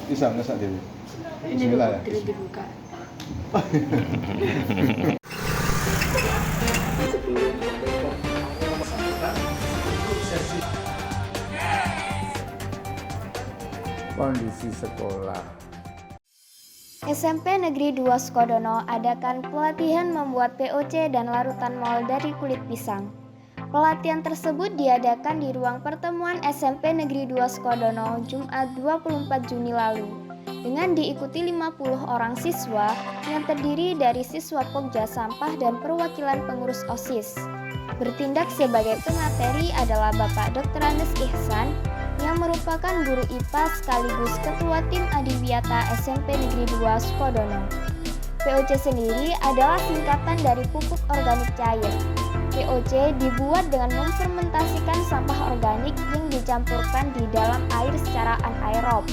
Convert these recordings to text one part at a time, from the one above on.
Bisa ngesak dhewe. Ini Bismillah ya. dulu dibuka. Kondisi sekolah. SMP Negeri 2 Sukodono adakan pelatihan membuat POC dan larutan mol dari kulit pisang. Pelatihan tersebut diadakan di ruang pertemuan SMP Negeri 2 Sukodono Jumat 24 Juni lalu dengan diikuti 50 orang siswa yang terdiri dari siswa Pokja Sampah dan perwakilan pengurus OSIS. Bertindak sebagai pemateri adalah Bapak Dr. Andes Ihsan yang merupakan guru IPA sekaligus ketua tim Adiwiyata SMP Negeri 2 Sukodono. POC sendiri adalah singkatan dari pupuk organik cair. POC dibuat dengan memfermentasikan sampah organik yang dicampurkan di dalam air secara anaerob.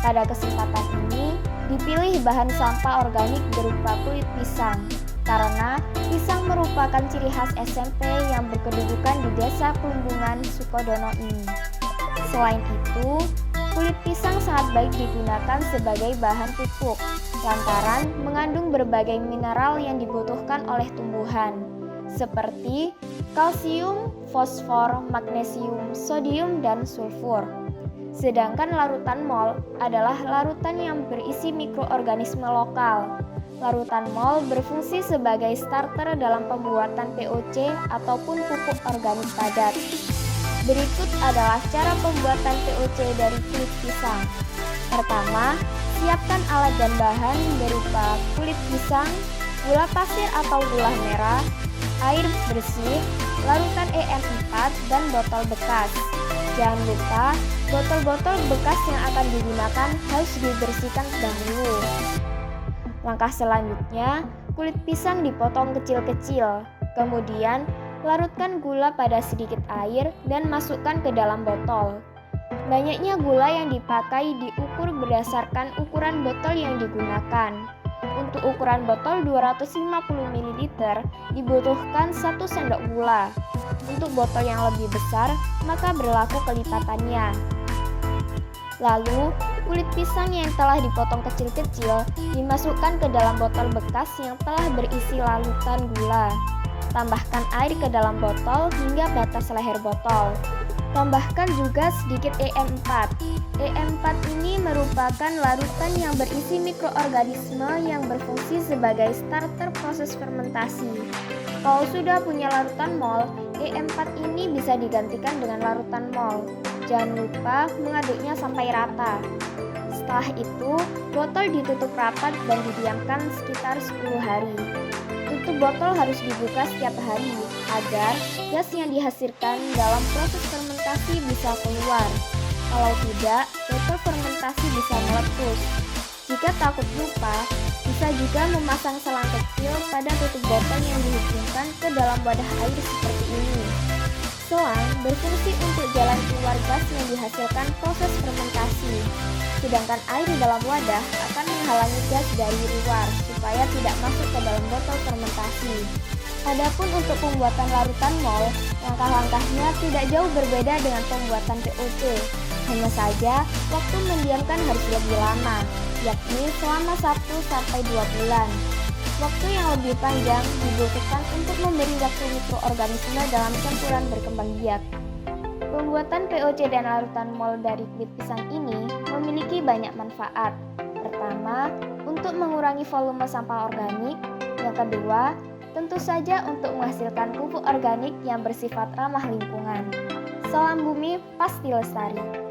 Pada kesempatan ini, dipilih bahan sampah organik berupa kulit pisang, karena pisang merupakan ciri khas SMP yang berkedudukan di Desa Plumbungan, Sukodono ini. Selain itu, kulit pisang sangat baik digunakan sebagai bahan pupuk, lantaran mengandung berbagai mineral yang dibutuhkan oleh tumbuhan, seperti kalsium, fosfor, magnesium, sodium, dan sulfur. Sedangkan larutan mol adalah larutan yang berisi mikroorganisme lokal. Larutan mol berfungsi sebagai starter dalam pembuatan POC ataupun pupuk organik padat. Berikut adalah cara pembuatan POC dari kulit pisang. Pertama, siapkan alat dan bahan berupa kulit pisang, gula pasir atau gula merah, air bersih, larutan EM4, dan botol bekas. Jangan lupa, botol-botol bekas yang akan digunakan harus dibersihkan dahulu. Langkah selanjutnya, kulit pisang dipotong kecil-kecil. Kemudian, larutkan gula pada sedikit air dan masukkan ke dalam botol. Banyaknya gula yang dipakai diukur berdasarkan ukuran botol yang digunakan. Untuk ukuran botol 250 ml dibutuhkan 1 sendok gula. Untuk botol yang lebih besar, maka berlaku kelipatannya. Lalu, kulit pisang yang telah dipotong kecil-kecil dimasukkan ke dalam botol bekas yang telah berisi larutan gula. Tambahkan air ke dalam botol hingga batas leher botol. Tambahkan juga sedikit EM4. EM4 ini merupakan larutan yang berisi mikroorganisme yang berfungsi sebagai starter proses fermentasi. Kalau sudah punya larutan mol, EM4 ini bisa digantikan dengan larutan mol. Jangan lupa mengaduknya sampai rata. Setelah itu, botol ditutup rapat dan didiamkan sekitar 10 hari. Tutup botol harus dibuka setiap hari agar gas yang dihasilkan dalam proses fermentasi bisa keluar. Kalau tidak, botol fermentasi bisa meletus. Jika takut lupa, bisa juga memasang selang kecil pada tutup botol yang dihubungkan ke dalam wadah air seperti ini. Selang berfungsi untuk jalan keluar gas yang dihasilkan proses fermentasi. Sedangkan air di dalam wadah akan menghalangi gas dari luar supaya tidak masuk ke dalam botol fermentasi. Adapun untuk pembuatan larutan mol, langkah-langkahnya tidak jauh berbeda dengan pembuatan POC. Hanya saja, waktu mendiamkan harus lebih lama, yakni selama 1-2 bulan. Waktu yang lebih panjang dibutuhkan untuk memberi waktu mikroorganisme dalam campuran berkembang biak. Pembuatan POC dan larutan mol dari kulit pisang ini memiliki banyak manfaat. Pertama, untuk mengurangi volume sampah organik. Yang kedua, tentu saja untuk menghasilkan pupuk organik yang bersifat ramah lingkungan. Salam bumi pasti lestari.